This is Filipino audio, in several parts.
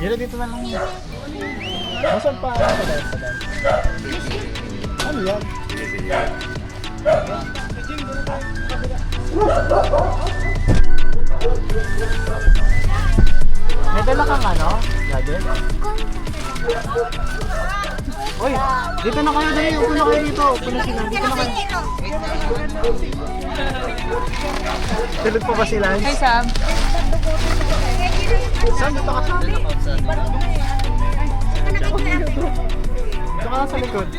Dito, dito na lang. Nasaan pa? Ano yan? May dala kang ano? Gadget? Uy, dito na kayo, dali. Upo na kayo dito. Upo na sila. Dito na kayo. Tulog pa ba sila? Hi, Sam. Sam, dito ka sa likod. Dito ka lang sa likod.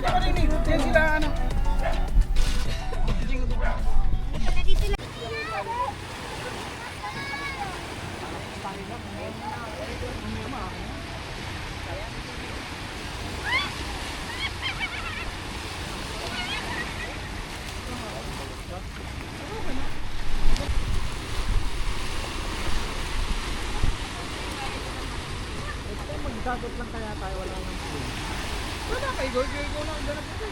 Magdagot lang kaya tayo, wala nang school. Wala kayo, go lang ang ganap ito.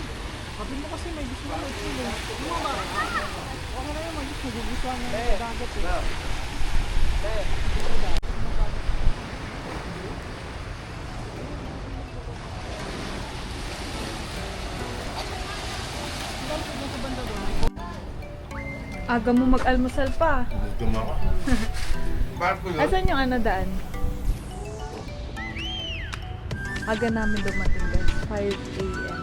Sabi mo kasi may gusto mo mag-school. Okay na yun, mag-gustuhan mo yung dagat eh. Aga mo mag-almusal pa. Gutom ako. Bakit ko yun? Asan yung ano daan? Aga namin dumating guys. 5 a.m.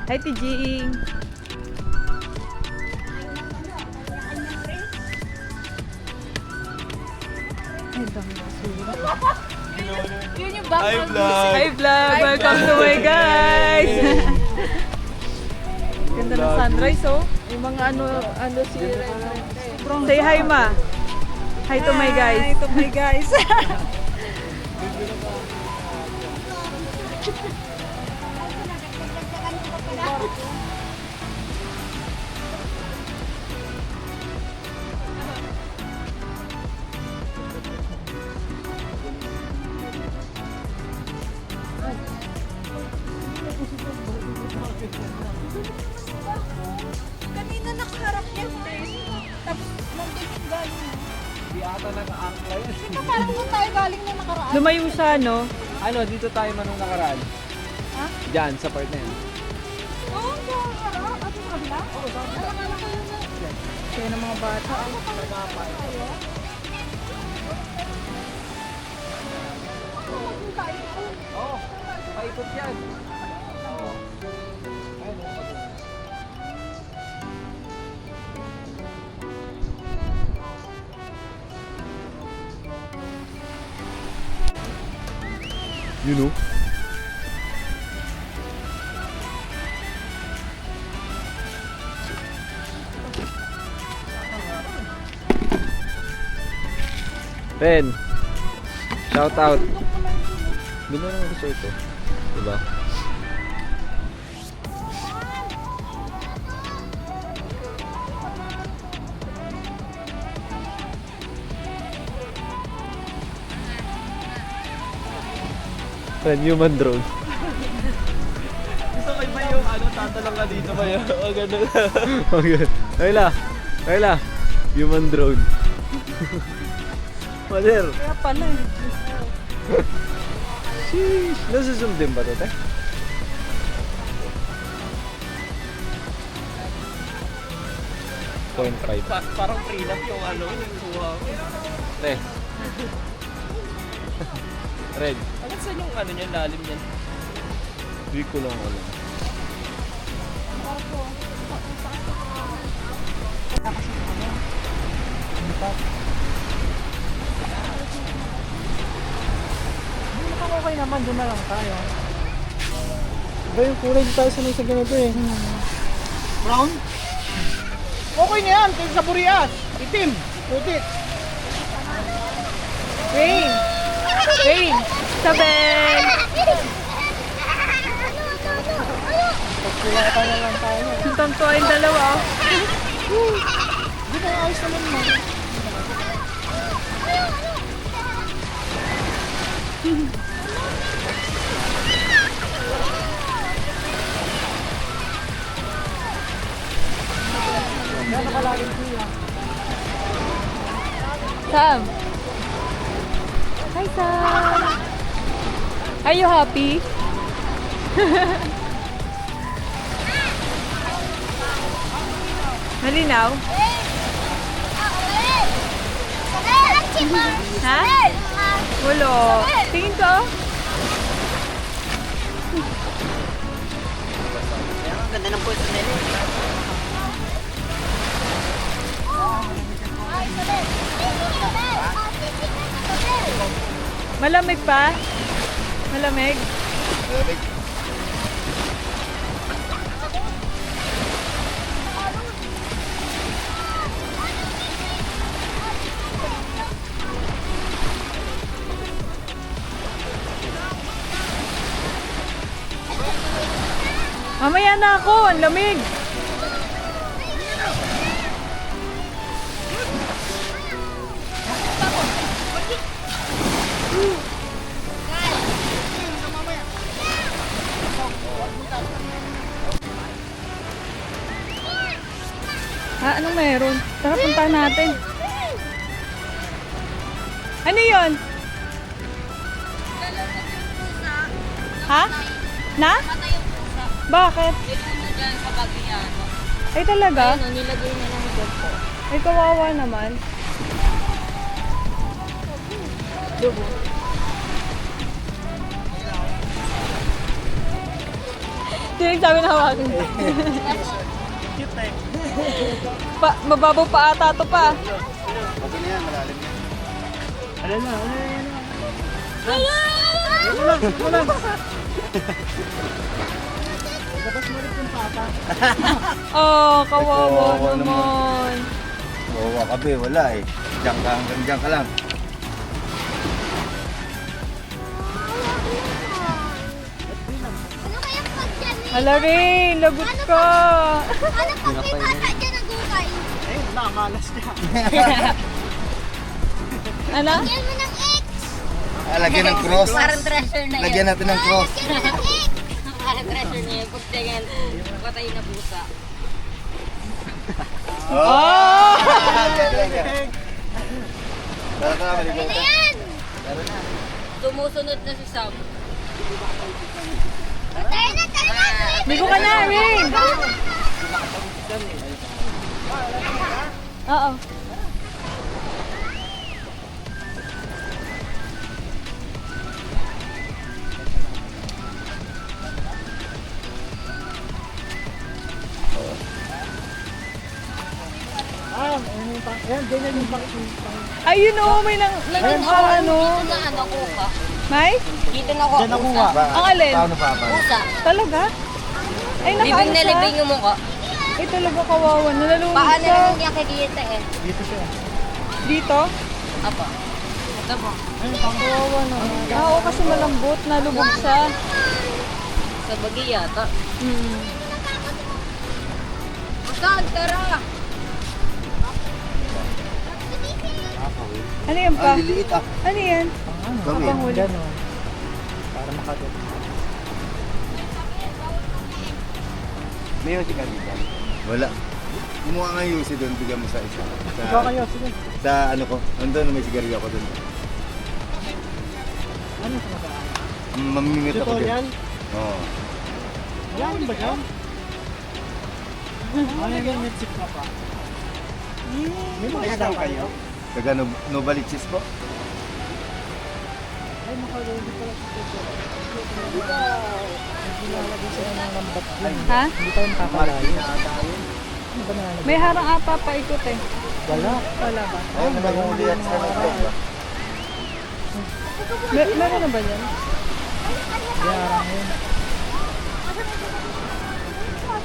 Hi, Tijing! Ay, dami na sura. Yun yung background music. Hi, vlog! Welcome to my guys! Ganda ng sunrise, oh. Yung mga ano si Say hi, ma. Hi to my guys. Hi to my guys. Kanina nakaharap niya, tapos nandun yung galing mo. Di ata naka-angkla yun. Di ba parang doon tayo galing na nakaraan? Lumayo siya, no? Ano, dito tayo manong nakaraan? Ha? Diyan, sa part na yan. Oo, sa harap. At sa kabila? Oo, sa kabila. Alam ko yun na. Kaya ng mga bata. Oo, paikot yan. Oo. Ayun, You know? Ren, shout out. Bino ng resort to. Diba? Ren, human drone. Gusto ko ba yung ano, tatalong ka dito ba yun? O gano'n. Okay. Ayla, Ayla, human drone. Mother. Kaya pala eh. Sheesh. Nasa-zoom din ba ito, te? Point 5. Parang prenup yung ano, yung kuha ko. Te. Red. Hanggang saan yung ano niyan, lalim niyan? Hindi ko lang alam. Okay naman, doon na lang tayo. Iba yung kulay, di tayo sanay sa ganito eh. Brown? Okay na yan, kaysa sa Burias. Itim, puti. Rain! Rain! Sabel! Pagkulata na lang tayo. Tuntua yung dalawa. Di ba ayos naman mo? Gano'n ka laging kuya? Sam! Hi, Sam! Are you happy? Malinaw? Ha? Walo. Tingin ko. Ang ganda ng pwesto nila. Malamig pa? Malamig? Mamaya na ako, ang lamig. Ha? Anong meron? Tara, punta natin. Ano yun? Ha? Na? Bakit? Ay talaga? Nilagay na lang ito po. Ay kawawa naman. Tinig sabi na hawakin. Cute eh. Mababaw pa ata to pa. Okay na yan, malalim yan. Ano na, ano na, ano na. Labas mo rin yung papa. Oh, kawawa Kawawa naman. Oo, wakabe, wala eh. Diyan ka, hanggang diyan ka lang. Ano kaya pag dyan eh? Hala rin, lagot ka. Ano pag may bata dyan nagugay? Eh, nakamalas niya. Ano? Lagyan mo ng X! Lagyan ng cross. Parang treasure na Lagyan natin ng cross. Lagyan mo ng X! Parang treasure niya yung pagtingin. Patay na pusa. Oh! Tara ka, Ano na yan? Sumusunod na si Sam. Tayo na, tayo na! Bigo ka na, Rin! Oo. Ano pa? Ayan, ganyan yung pang... Ayun o, may ano. Dito na ano ko ka. May? Dito na ako. Diyan nakuha. Ang alin? Paano pa ba? Pusa. Talaga? Ay, Libing nakaano na siya? libing yung mukha. Ay, talaga kawawa. Nalalunod Paano siya. naman niya kikita eh. Dito siya. Dito? Apa. Ito po. Kawawa naman. Oo, kasi malambot. Nalubog siya. Sa bagi yata. Hmm. Saan? Tara! Ano yan pa? Ang liliit ah. Ano yan? Ano? Gawin. Panghuli. Diyan o. Para makagat. May yung ka dito? Wala. Kumuha nga yung si doon, bigyan mo sa isa. Ikaw kayo, sige. Sa ano ko, nandun may sigarilyo ako doon. Ano sa magaan? Mamimit ako doon. Tutorial? Oo. Yan ba yan? Ano yung metsik ka pa? May mga isda kayo? Taga Novaliches po. Ay, makagawin pala sa tutorial. Hindi nalagay sila ng lambat dun. Ha? Hindi tayo makakalayo. Ano ba nalagay? May harang ata paikot eh. Wala. Wala ba? Ayun naman yung lihat sa nagbaga. Meron na ba yan? Yarang yun.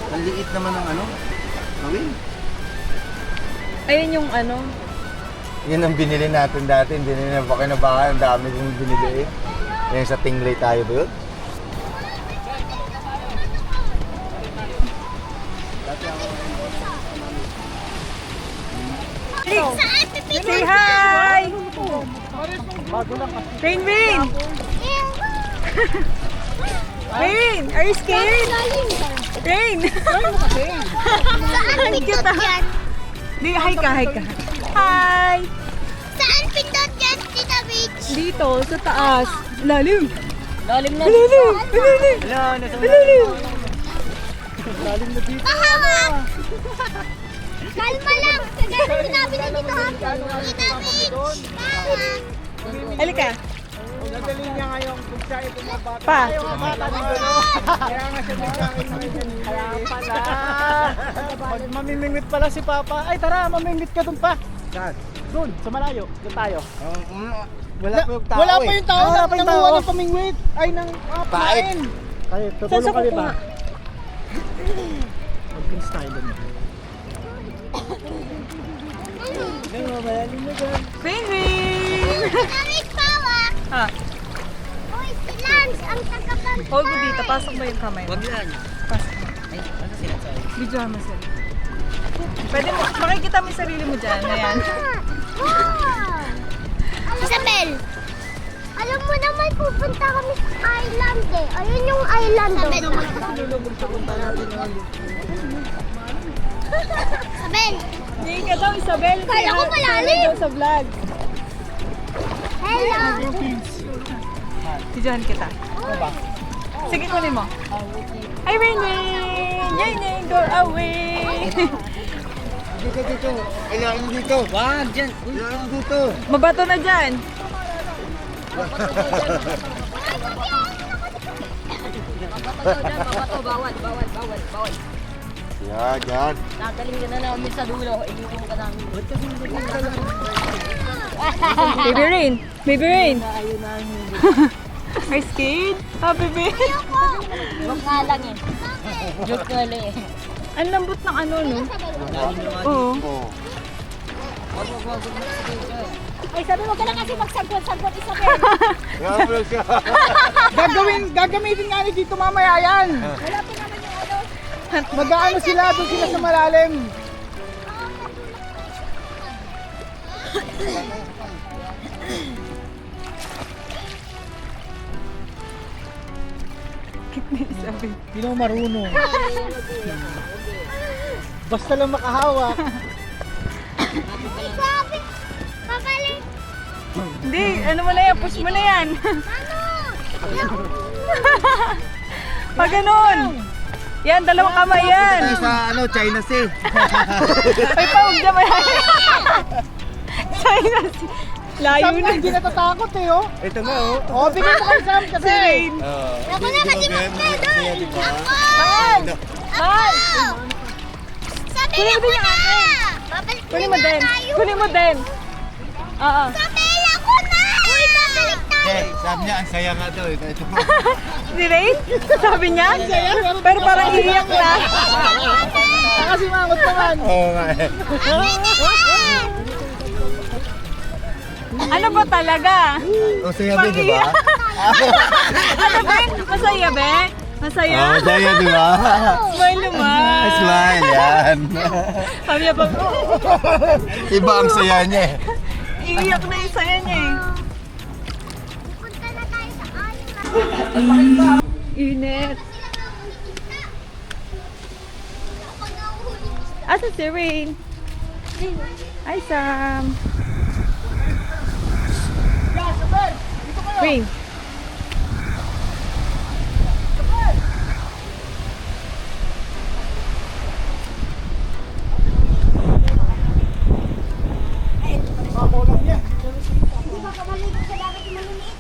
Ang liit naman ng ano. Gawin. Ayun yung ano. Yan ang binili natin dati. Hindi na pa kinabahan. Ang dami kong binili eh. Yan sa Tingley tayo ba yun? Say hi! Bago lang kasi. Rain, Rain! Rain! Are you scared? Rain! Saan pindot yan? Di, hi ka, hi ka. Hi! Saan pindot yan, Tita Beach? Dito. dito, sa taas. Lalim. Lalim na. Lalim. Lalim. Lalim. Lalim na dito. Kalma lang. Kaya sinabi na dito ha. Inamin. Halika. Nadali niya ngayon kung siya ito mga bata. Pa. Ayaw mga bata ng gano'n. Kaya nga siya kaya pala. Mamimingwit pala si Papa. Ay tara, mamimingwit ka dun pa. Saan? Dun, sa malayo. Dun tayo. Wala pa yung tao Wala pa yung tao. Wala pa yung tao. Nanguha ng pamingwit. Ay, nang Pait. Ay, tutulong ka ba? Mag-style mo. Penguin. Dynamic power. Ah, Uy, si Lance ang tagapag. hold mo dito. Pasok mo yung kamay mo. Wag yan. Pasok mo. Ay, ano sila sa'yo? Videohan mo sila. Pwede mo, makikita mo yung sarili mo dyan. Ayan. Wow! Isabel! Alam mo naman pupunta kami sa island eh. Ayun yung island. Isabel! Hindi ka daw, Isabel. Kala ko malalim. Say hi daw sa vlog. Hello! Videohan kita. Sige, kunin mo. Hi, Rainin! Rainin, go away! Dito, dito. Kailangan dito. Wag dyan. Kailangan dito. Mabato na dyan. Mabato, bawal. Yan, yan. Nagaling ka na namin sa dulo. Iniwan ka namin. Baby Rain! Baby Rain! Are you scared? Ah, baby. Huwag nga lang eh. Joke nga lang eh. Ang lambot ng ano, no? Oo. Oh. Ay, sabi mo ka lang kasi magsagwan-sagwan Isabel. Yan mo siya. Gagamitin nga ni dito mamaya yan. Wala pa naman yung ano. Mag-aano sila, doon sila sa malalim. Isabel. Hindi naman marunong. Basta lang makahawak. Sabi, babalik. Hindi, ano mo na yan? Push mo na yan. Pag ganun. Yan, dalawang kamay yan. Tayo sa ano, China Sea. Ay, pawag dyan mo yan. China Sea. Layo Sam na. na, hindi natatakot eh, oh. Ito nga, oh. Oh, bigyan mo kay Sam kasi. Si Rain. Ako na kasi magpedal. Man! Man! Sabi Kunin niya mo din yung na. akin. Babalik Kunin na mo din. tayo. Kunin mo din. Oo. Sabi ako na. Uy, babalik tayo. Eh, sabi niya, ang saya nga daw. Ito po. Si Rain? Sabi niya? Pero parang iiyak na. Kasi mangot naman. Oo nga eh. Ano ba talaga? O, saya ba, di ba? Ano ba? Masaya ba? Masaya? Oo, saya, di ba? Smile naman. Smile, yan. Sabi niya pag Iba ang saya niya eh. iiyak na yung saya niya eh. Punta na tayo sa island. Init. Ako na uhuli. Asa si Rain? Hi, Sam. Rain. Hindi ba kamaligo sa dagat yung maliliit?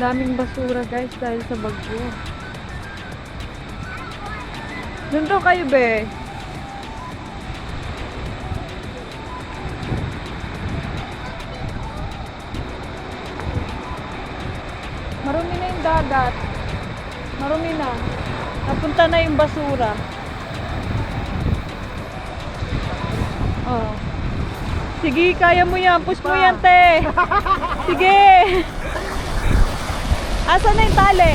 Daming basura guys dahil sa bagyo. Doon daw kayo be. Marumi na yung dagat. Marumi na. Napunta na yung basura. Oh. Sige, kaya mo yan. Push mo yan, te. Sige. Asan na yung tali?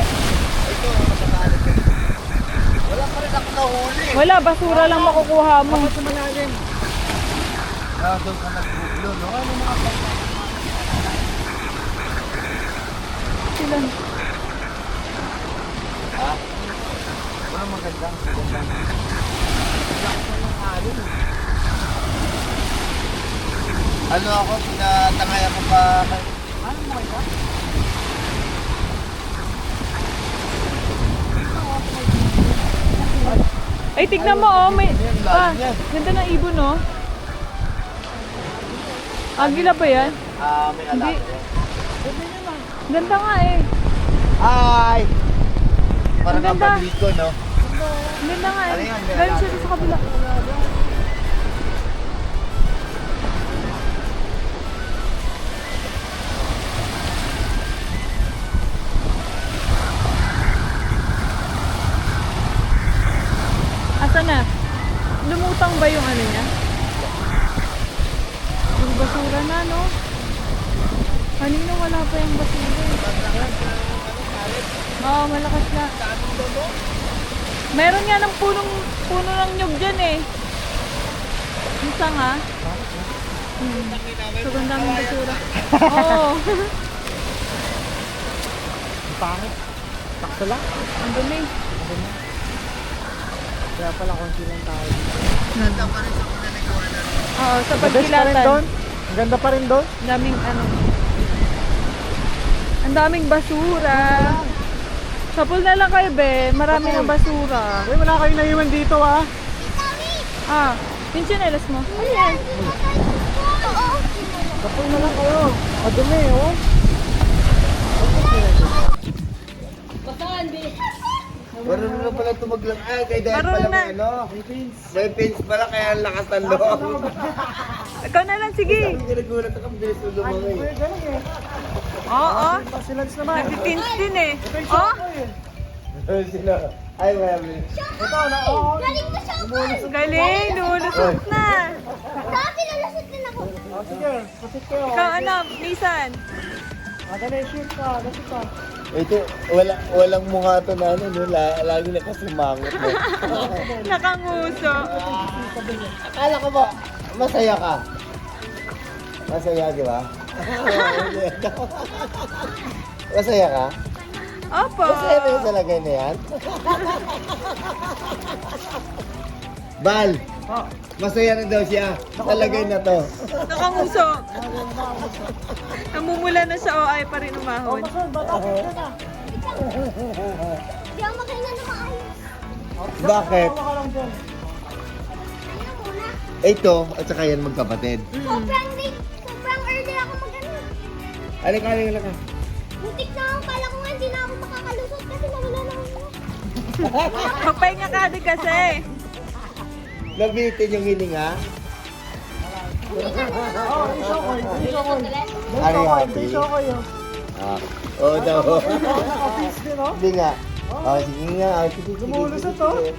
Wala pa rin ako nahuli. Wala, basura lang makukuha mo. Sa malalim. Doon ka nagbulo, no? Sila. Ano ako, pinatangay ako pa. Ano mo kayo? Ay, tignan mo, oh. May, lalim yan. ganda ng ibon, oh. Agila ba yan? May Hindi. alam. Ganda nga eh. Ay! Parang Ang ganda. kapag ko, no? Ganda nga Ano eh. yan? May Galing alaga. siya sa kabila. Asa na? Lumutang ba yung ano niya? Yung basura na, no? Kanina wala pa yung basura. Oo, malakas na. Meron nga ng puno ng nyug dyan eh. Isa nga. Sobrang daming basura. Oo. Pangit. Takto lang. Ang dumi. Kaya pala konti lang tayo. Oo, sa The best pa rin pagkilatan. doon. Ang ganda pa rin doon. Daming ano. Ang daming basura. Sa pool na lang kayo, be. Marami ng basura. Ay, wala kayong naiwan dito ah. Ah, yung chinelas mo. Ayan. Oo. Kapoy na lang kayo. Madumi oh. Marunong na pala tumaglang. Ay, kaya dahil Marunong pala na. may ano. May pins pala, kaya ang lakas ng loob. Ikaw na lang, sige. Ginagulat ako, bilis ng lumaki. Ay, galing eh. Oo. Pasilans naman. Nagtitins din eh. Ito yung Oh, Choco eh. Sino? Ay, marami. Ito na. Oo. Galing mo siya, Paul. galing. Lumulusot na. Dati nalasot din ako. Oh, sige. Pasit kayo. Ikaw ano, Nisan. Dali, shoot ka. Dali ka. Ito, walang mukha to na ano, no? Lagi na kasimangot. No? Nakanguso. Akala ko ba, masaya ka? Masaya, di ba? Masaya ka? Opo. Masaya ba yung talaga na yan? Bal, Oh. masaya na daw siya. Talagay na to. Nakanguso. Namumula na sa OI pa rin umahon. Masun, bata ka na. Di ako makahinga na maayos. Bakit? Tawa ka lang dyan. Kaya muna. Ito, at saka yan magkapatid. Sobrang early ako mag-ano. Alika ka. Muntik na ako. Kala ko nga hindi na ako makakalusot kasi nawala na ako. Magpahinga ka din kasi. Nabitin yung hininga. Oh, iso ko. Iso ko. Are you happy? Iso ko yun. Ah, oo daw. Nakapis din oh. Hindi nga. Oh, sige nga. Oh, sige, sige. Lumulusot, sige, oh. sige.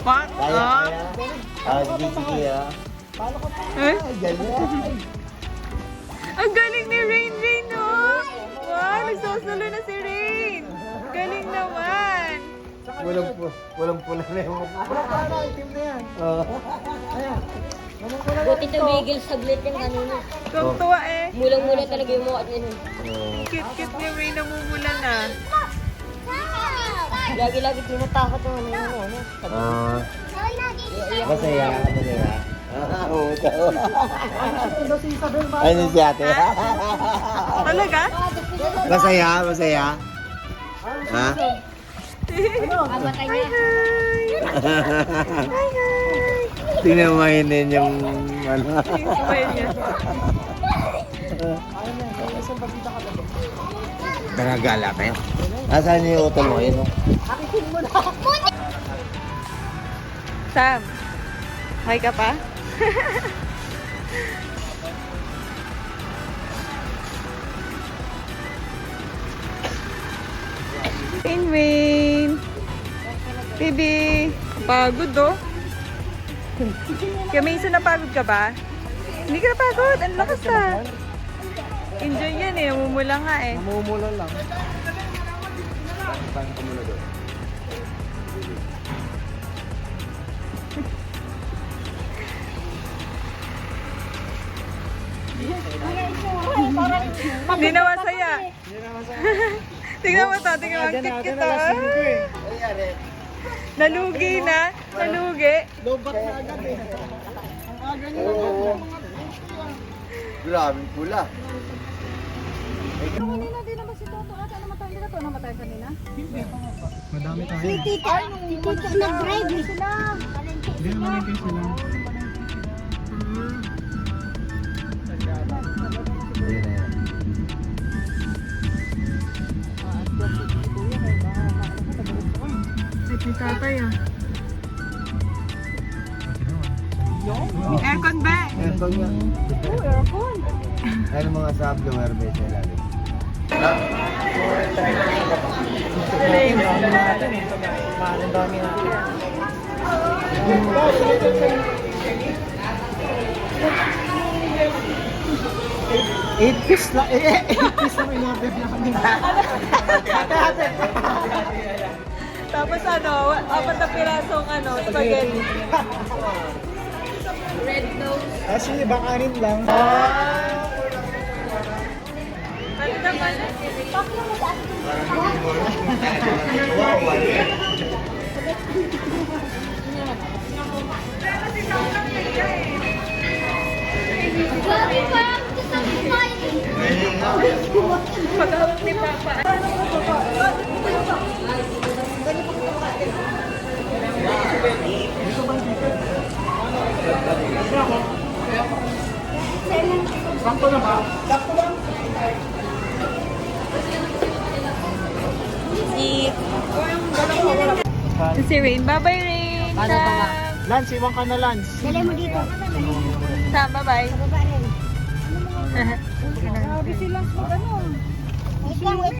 Pak. Kaya, Ah. kaya. Ah, sige, sige. Ah. Paano ka pa? Eh? Ay, galing. Ang galing ni Rain, oh! Wow, nagsosolo na si Rain! Galing naman! Walang pula na yung mukha. Paano, itim na yan. Oh. Ayan. Naman ko na Buti tumigil saglit yung kanina. Tuwa eh. Mulang-mula talaga yung mukha niya nun. Oh. Cute-cute ni Rain, namumula na. Lagi-lagi tinatakot yung ano. Ah, Lagi. masaya. Masaya. Ah, oo daw. Ito si Isabel Mato. Ano si ate? Talaga? Masaya, masaya. Ha? Abata Hi, niya. hi! Tingnan mo yun yung ano. Yung smile niya. Ayun na, may isang bagita ka ba? Nagagala kayo. Nasaan yung utol mo? Yun, oh. Sam, hi ka pa? Pinwin! Bibi! Pagod oh. Kamisa, napagod ka ba? Hindi ka napagod. Ang lakas ah. Enjoy yan eh. Namumula nga eh. Namumula lang. Hindi na masaya. Tingnan mo to. Tingnan mo. Ang Natin cute na to. last ko eh. Nalugi na. Nalugi. Lobat na agad eh. Ang aga niya Oo. Grabing pula. Kanina din naman si Toto. Ate, namatay ka to? Namatay kanina? Hindi pa nga pa. Madami tayo. Si Tita, nag-drive eh. Hindi naman yung case nila. Ayun na yan. Wait, ni tatay ah. Aircon ba? Aircon yan. Ano mga sub-blower ba ito ilalim? Ang dami natin. 8 piece lang. 8 piece lang in-order namin. Ate. Tapos ano, 4 na pirasong ano, spaghetti. Kasi iba kanin lang. Ano naman? Grabe pa, gusto ko kumain. Pag-out ni Papa. Sakto na ba? Sakto lang. Si Rain. Bye-bye, Rain. Lance, iwan ka na Lance. Dali mo dito. Sam, bye-bye. Baba rin. Grabe sila. Ano? Wait lang, wait